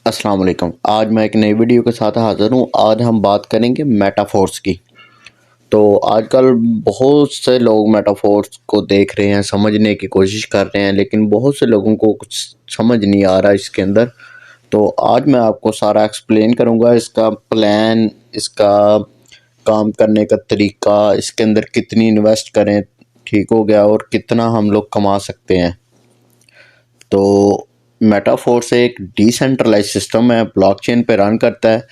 अस्सलाम वालेकुम। आज मैं एक नई वीडियो के साथ हाज़िर हूँ। आज हम बात करेंगे मेटाफोर्स की। तो आजकल बहुत से लोग मेटाफोर्स को देख रहे हैं, समझने की कोशिश कर रहे हैं, लेकिन बहुत से लोगों को कुछ समझ नहीं आ रहा इसके अंदर। तो आज मैं आपको सारा एक्सप्लेन करूँगा, इसका प्लान, इसका काम करने का तरीका, इसके अंदर कितनी इन्वेस्ट करें, ठीक हो गया, और कितना हम लोग कमा सकते हैं। तो मेटाफोर्स एक डिसेंट्रलाइज सिस्टम है, ब्लॉकचेन पे रन करता है।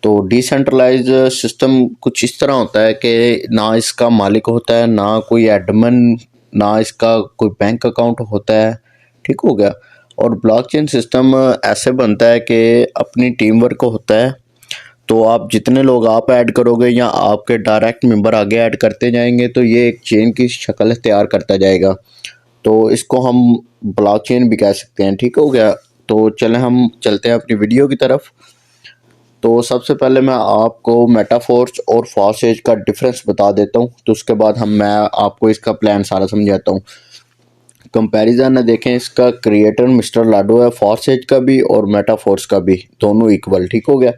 तो डिसेंट्रलाइज सिस्टम कुछ इस तरह होता है कि ना इसका मालिक होता है, ना कोई एडमिन, ना इसका कोई बैंक अकाउंट होता है, ठीक हो गया। और ब्लॉकचेन सिस्टम ऐसे बनता है कि अपनी टीम वर्क होता है। तो आप जितने लोग आप ऐड करोगे या आपके डायरेक्ट मेंबर आगे ऐड करते जाएंगे तो ये एक चेन की शक्ल तैयार करता जाएगा। तो इसको हम ब्लॉकचेन भी कह सकते हैं, ठीक हो गया। तो चलें हम चलते हैं अपनी वीडियो की तरफ। तो सबसे पहले मैं आपको मेटाफोर्स और फॉर्सेज का डिफरेंस बता देता हूँ, तो उसके बाद मैं आपको इसका प्लान सारा समझाता हूँ। कंपैरिजन है, देखें, इसका क्रिएटर मिस्टर लाडो है, फॉर्सेज का भी और मेटाफोर्स का भी, दोनों इक्वल, ठीक हो गया।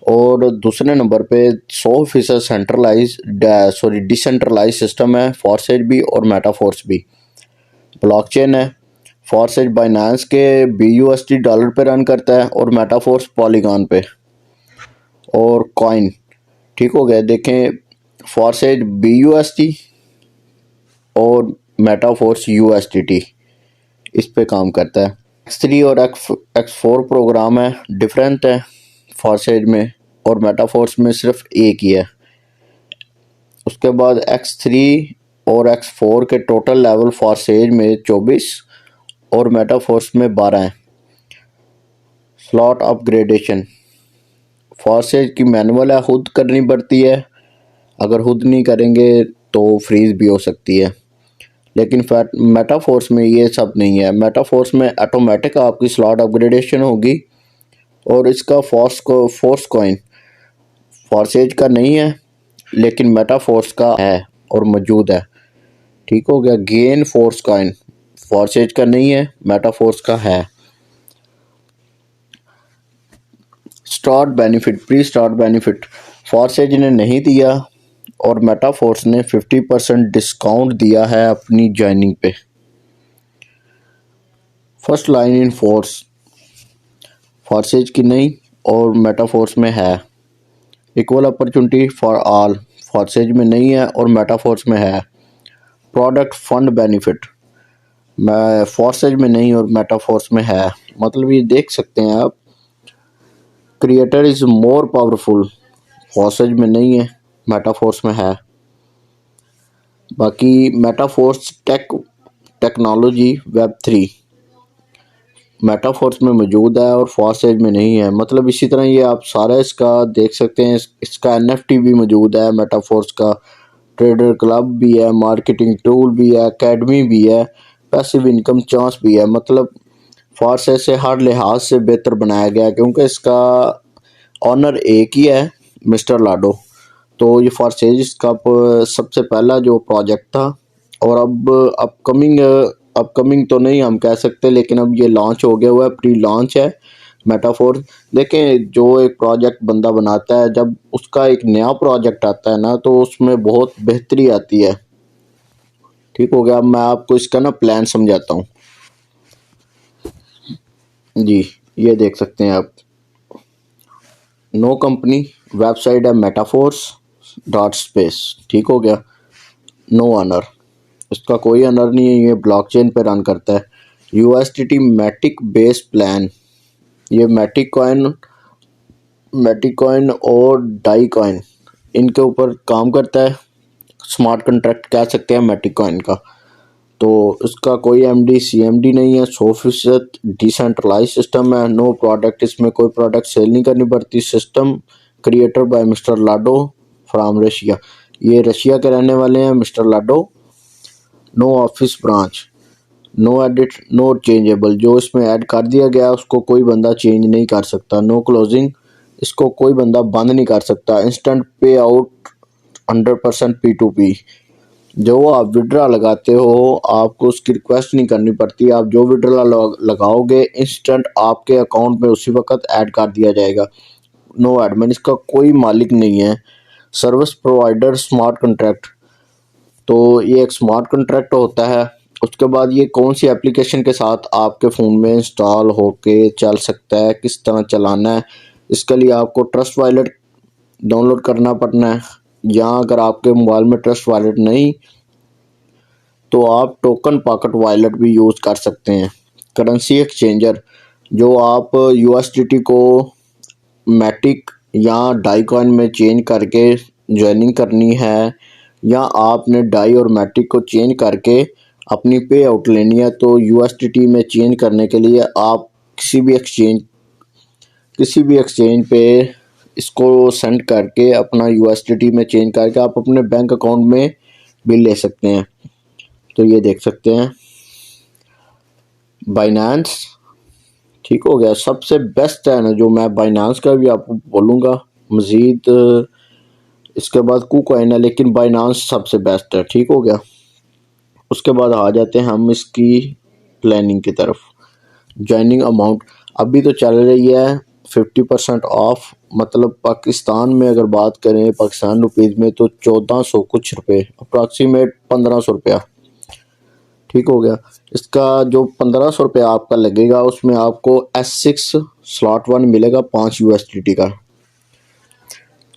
और दूसरे नंबर पे 100% डिसेंट्रलाइज सिस्टम है, फॉर्सेज भी और मेटाफोर्स भी। ब्लॉकचेन है, फॉर्सेज बाइनांस के BUSD पे रन करता है और मेटाफोर्स पॉलीगॉन पे। और कॉइन, ठीक हो गया। देखें, फॉर्सेज BUSD और मेटाफोर्स USDT इस पे काम करता है। X3 और X4 प्रोग्राम है, डिफरेंट है फॉर्सेज में, और मेटाफोर्स में सिर्फ एक ही है। उसके बाद X3 और X4 के टोटल लेवल फॉर्सेज में 24 और मेटाफोर्स में 12 हैं। स्लॉट अपग्रेडेशन, फॉर्सेज की मैनुअल है, खुद करनी पड़ती है। अगर खुद नहीं करेंगे तो फ्रीज भी हो सकती है। लेकिन मेटाफोर्स में ये सब नहीं है। मेटाफोर्स में ऑटोमेटिक आपकी स्लॉट अपग्रेडेशन होगी। और इसका फोर्स कॉइन फॉर्सेज का नहीं है, लेकिन मेटाफोर्स का है और मौजूद है, ठीक हो गया। गेन फोर्स कॉइन फॉर्सेज का नहीं है, मेटाफोर्स का है। Start benefit, pre start benefit Forsage ने नहीं दिया और मेटाफोर्स ने 50% डिस्काउंट दिया है अपनी ज्वाइनिंग पे। First line in force Forsage की नहीं और मेटाफोर्स में है। Equal opportunity for all Forsage में नहीं है और मेटाफोर्स में है। प्रोडक्ट फंड बेनिफिट मैं फॉर्सेज में नहीं और मेटाफोर्स में है। मतलब ये देख सकते हैं आप, creator is more powerful Forsage में नहीं है, मेटाफोर्स में है। बाकी मेटाफोर्स टेक्नोलॉजी Web3 मेटाफोर्स में मौजूद है और फॉर्सेज में नहीं है। मतलब इसी तरह ये आप सारा इसका देख सकते हैं। इसका NFT भी मौजूद है, मेटाफोर्स का ट्रेडर क्लब भी है, मार्केटिंग टूल भी है, एकेडमी भी है, पैसिव इनकम चांस भी है। मतलब फॉर्सेज से हर लिहाज से बेहतर बनाया गया, क्योंकि इसका ऑनर एक ही है, मिस्टर लाडो। तो ये फॉर्सेज इसका सबसे पहला जो प्रोजेक्ट था, और अब अपकमिंग तो नहीं हम कह सकते, लेकिन अब ये लॉन्च हो गया हुआ है, प्री लॉन्च है मेटाफोर्स। देखें, जो एक प्रोजेक्ट बंदा बनाता है, जब उसका एक नया प्रोजेक्ट आता है ना, तो उसमें बहुत बेहतरी आती है, ठीक हो गया। अब मैं आपको इसका ना प्लान समझाता हूँ जी। ये देख सकते हैं आप, नो कंपनी वेबसाइट है metaforce.space, ठीक हो गया। नो ऑनर, इसका कोई ऑनर नहीं है, ये ब्लॉकचेन पे रन करता है। USDT मैटिक बेस प्लान, ये मैटिक कॉइन और डाई कॉइन इनके ऊपर काम करता है। स्मार्ट कंट्रैक्ट कह सकते हैं मैटिक कॉइन का। तो इसका कोई MD CMD नहीं है, 100% डिसेंट्रलाइज सिस्टम है। नो प्रोडक्ट, इसमें कोई प्रोडक्ट सेल नहीं करनी पड़ती। System creator by mister Lado from Russia, ये रशिया के रहने वाले हैं mister Lado. No office branch, no edit, no changeable, जो इसमें ऐड कर दिया गया उसको कोई बंदा चेंज नहीं कर सकता। नो क्लोजिंग, इसको कोई बंदा बंद नहीं कर सकता। इंस्टेंट पे आउट 100% P2P, जो आप विड्रा लगाते हो आपको उसकी रिक्वेस्ट नहीं करनी पड़ती। आप जो विड्रा लगाओगे इंस्टेंट आपके अकाउंट में उसी वक्त ऐड कर दिया जाएगा। नो एडमिन, इसका कोई मालिक नहीं है। सर्विस प्रोवाइडर स्मार्ट कॉन्ट्रैक्ट, तो ये एक स्मार्ट कॉन्ट्रैक्ट होता है। उसके बाद ये कौन सी एप्लीकेशन के साथ आपके फ़ोन में इंस्टॉल होके चल सकता है, किस तरह चलाना है, इसके लिए आपको ट्रस्ट वॉलेट डाउनलोड करना पड़ना है। या अगर आपके मोबाइल में ट्रस्ट वॉलेट नहीं तो आप टोकन पॉकेट वॉलेट भी यूज़ कर सकते हैं। करेंसी एक्सचेंजर, जो आप यूएसडीटी को मैटिक या डाई कॉइन में चेंज करके ज्वाइनिंग करनी है, या आपने डाई और मैटिक को चेंज करके अपनी पे आउट लेनी है, तो यूएसडीटी में चेंज करने के लिए आप किसी भी एक्सचेंज पे इसको सेंड करके अपना यूएसडीटी में चेंज करके आप अपने बैंक अकाउंट में भी ले सकते हैं। तो ये देख सकते हैं बाइनेंस, ठीक हो गया, सबसे बेस्ट है ना जो मैं बाइनेंस का भी आपको बोलूँगा। मज़ीद इसके बाद कुकॉइन है, लेकिन बाइनेंस सबसे बेस्ट है, ठीक हो गया। उसके बाद आ जाते हैं हम इसकी प्लानिंग की तरफ। ज्वाइनिंग अमाउंट अभी तो चल रही है 50% ऑफ, मतलब पाकिस्तान में अगर बात करें पाकिस्तान रुपीज़ में तो 1400 कुछ रुपये, अप्रॉक्सीमेट 1500 रुपया, ठीक हो गया। इसका जो 1500 रुपया आपका लगेगा उसमें आपको S6 स्लॉट 1 मिलेगा 5 USDT का,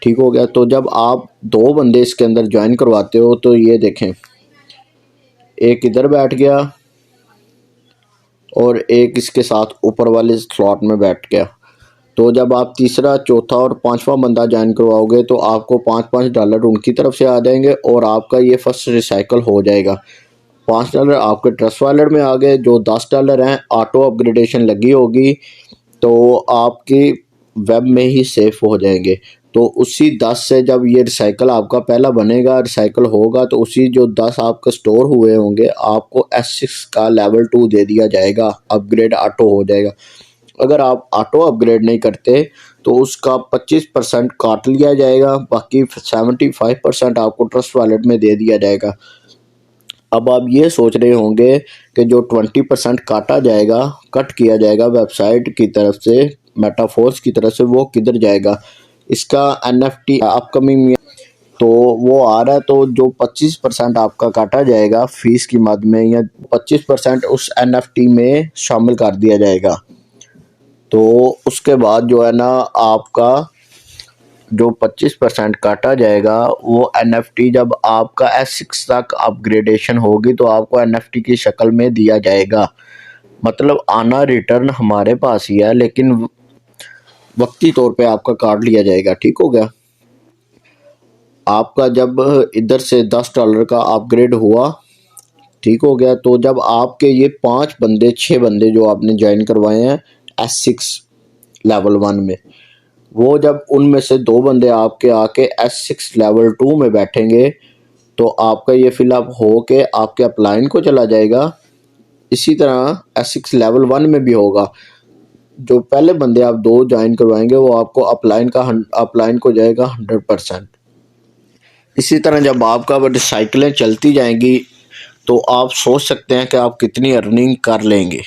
ठीक हो गया। तो जब आप 2 बंदे इसके अंदर ज्वाइन करवाते हो तो ये देखें, एक इधर बैठ गया और एक इसके साथ ऊपर वाले स्लॉट में बैठ गया। तो जब आप तीसरा, चौथा और पांचवा बंदा ज्वाइन करवाओगे तो आपको $5-5 उनकी तरफ से आ जाएंगे और आपका ये फर्स्ट रिसाइकल हो जाएगा। $5 आपके ट्रस्ट वॉलेट में आ गए। जो $10 हैं ऑटो अपग्रेडेशन लगी होगी तो आपकी वेब में ही सेफ हो जाएंगे। तो उसी 10 से जब ये रिसाइकल आपका पहला बनेगा, रिसाइकल होगा, तो उसी जो 10 आपके स्टोर हुए होंगे आपको S6 का लेवल 2 दे दिया जाएगा, अपग्रेड ऑटो हो जाएगा। अगर आप ऑटो अपग्रेड नहीं करते तो उसका 25% काट लिया जाएगा, बाकी 75% आपको ट्रस्ट वॉलेट में दे दिया जाएगा। अब आप ये सोच रहे होंगे कि जो 20% काटा जाएगा, कट किया जाएगा वेबसाइट की तरफ से, मेटाफोर्स की तरफ से, वो किधर जाएगा? इसका NFT अपकमिंग में तो वो आ रहा है, तो जो 25% आपका काटा जाएगा फीस की मद में, या 25% उस NFT में शामिल कर दिया जाएगा। तो उसके बाद जो है ना आपका जो 25% काटा जाएगा वो NFT जब आपका S6 तक अपग्रेडेशन होगी तो आपको NFT की शक्ल में दिया जाएगा। मतलब आना रिटर्न हमारे पास ही है, लेकिन वक्ती तौर पे आपका काट लिया जाएगा, ठीक हो गया। आपका जब इधर से $10 का अपग्रेड हुआ, ठीक हो गया, तो जब आपके ये 6 बंदे जो आपने ज्वाइन करवाए हैं S6 लेवल 1 में, वो जब उनमें से 2 बंदे आपके आके S6 लेवल 2 में बैठेंगे तो आपका ये फिलअप हो के आपके अपलाइन को चला जाएगा। इसी तरह S6 लेवल 1 में भी होगा। जो पहले बंदे आप 2 ज्वाइन करवाएंगे वो आपको अपलाइन को जाएगा 100%। इसी तरह जब आपका रिसाइकलें चलती जाएंगी तो आप सोच सकते हैं कि आप कितनी अर्निंग कर लेंगे।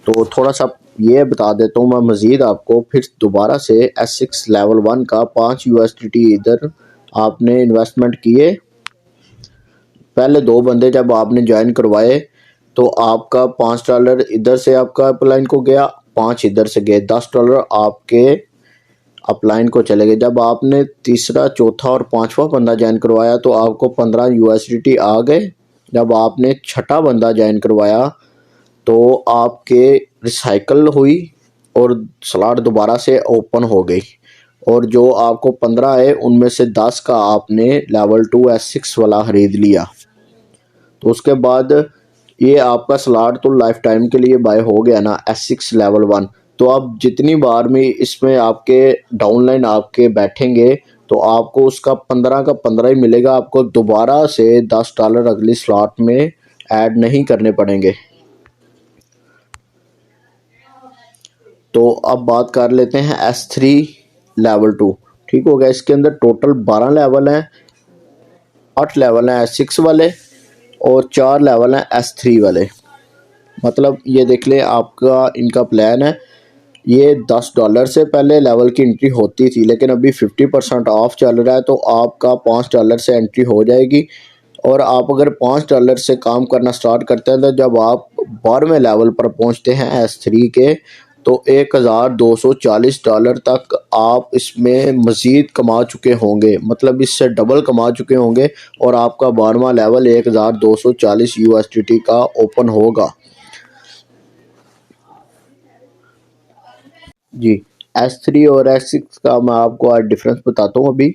तो थोड़ा सा ये बता देता हूँ मैं मज़ीद आपको, फिर दोबारा से S6 लेवल 1 का 5 USDT इधर आपने इन्वेस्टमेंट किए। पहले 2 बंदे जब आपने ज्वाइन करवाए तो आपका $5 इधर से आपका अपलाइन को गया, 5 इधर से गए, $10 आपके अपलाइन को चले गए। जब आपने तीसरा, चौथा और पांचवा बंदा ज्वाइन करवाया तो आपको 15 USDT आ गए। जब आपने छठा बंदा ज्वाइन करवाया तो आपके रिसाइकल हुई और स्लॉट दोबारा से ओपन हो गई, और जो आपको 15 है उनमें से 10 का आपने लेवल 2 S6 वाला खरीद लिया। तो उसके बाद ये आपका स्लॉट तो लाइफ टाइम के लिए बाय हो गया ना S6 लेवल 1। तो आप जितनी बार में इसमें आपके डाउनलाइन आपके बैठेंगे तो आपको उसका 15 का 15 ही मिलेगा, आपको दोबारा से $10 अगली स्लॉट में ऐड नहीं करने पड़ेंगे। तो अब बात कर लेते हैं S3 लेवल 2, ठीक हो गया। इसके अंदर टोटल 12 लेवल हैं। 8 लेवल हैं S6 वाले और 4 लेवल हैं S3 वाले। मतलब ये देख ले, आपका इनका प्लान है। ये $10 से पहले लेवल की एंट्री होती थी, लेकिन अभी 50% ऑफ चल रहा है, तो आपका $5 से एंट्री हो जाएगी। और आप अगर $5 से काम करना स्टार्ट करते हैं, तो जब आप 12वें लेवल पर पहुंचते हैं S3 के, तो $1240 तक आप इसमें मज़ीद कमा चुके होंगे। मतलब इससे डबल कमा चुके होंगे और आपका 12वां लेवल $1240 का ओपन होगा। जी, S3 और S6 का मैं आपको आज डिफरेंस बताता हूँ अभी।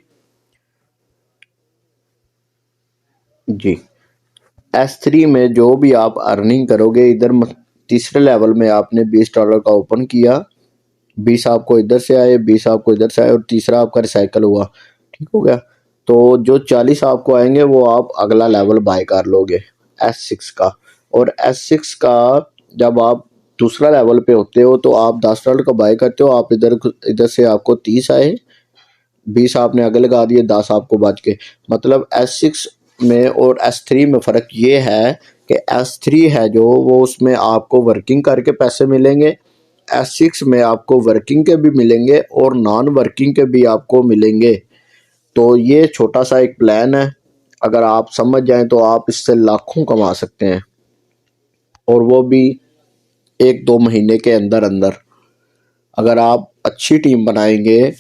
जी, S3 में जो भी आप अर्निंग करोगे, इधर तीसरे लेवल में आपने $20 का ओपन किया, 20 आपको इधर से आए, 20 आपको इधर से आए और तीसरा आपका रिसाइकल हुआ। ठीक हो गया। तो जो 40 आपको आएंगे वो आप अगला लेवल बाय कर लोगे S6 का। और S6 का जब आप दूसरा लेवल पे होते हो तो आप $10 का बाय करते हो, आप इधर इधर से आपको 30 आए, 20 आपने आगे लगा दिए, 10 आपको बच के। मतलब S6 में और S3 में फ़र्क ये है कि S3 है जो वो उसमें आपको वर्किंग करके पैसे मिलेंगे, S6 में आपको वर्किंग के भी मिलेंगे और नॉन वर्किंग के भी आपको मिलेंगे। तो ये छोटा सा एक प्लान है, अगर आप समझ जाएं तो आप इससे लाखों कमा सकते हैं, और वो भी 1-2 महीने के अंदर अंदर। अगर आप अच्छी टीम बनाएंगे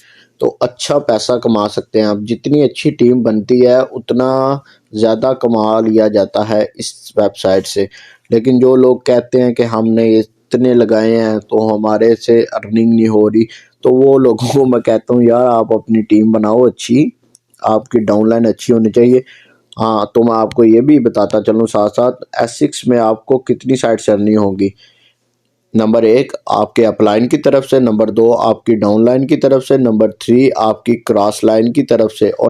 तो अच्छा पैसा कमा सकते हैं आप। जितनी अच्छी टीम बनती है उतना ज़्यादा कमा लिया जाता है इस वेबसाइट से। लेकिन जो लोग कहते हैं कि हमने इतने लगाए हैं तो हमारे से अर्निंग नहीं हो रही, तो वो लोगों को मैं कहता हूँ यार आप अपनी टीम बनाओ अच्छी, आपकी डाउनलाइन अच्छी होनी चाहिए। हाँ, तो मैं आपको ये भी बताता चलूँ साथ साथ, S6 में आपको कितनी साइट से अर्निंग होगी। नंबर 1 आपके अपलाइन की तरफ से, नंबर 2 आपकी डाउनलाइन की तरफ से, नंबर 3 आपकी क्रॉस लाइन की तरफ से, और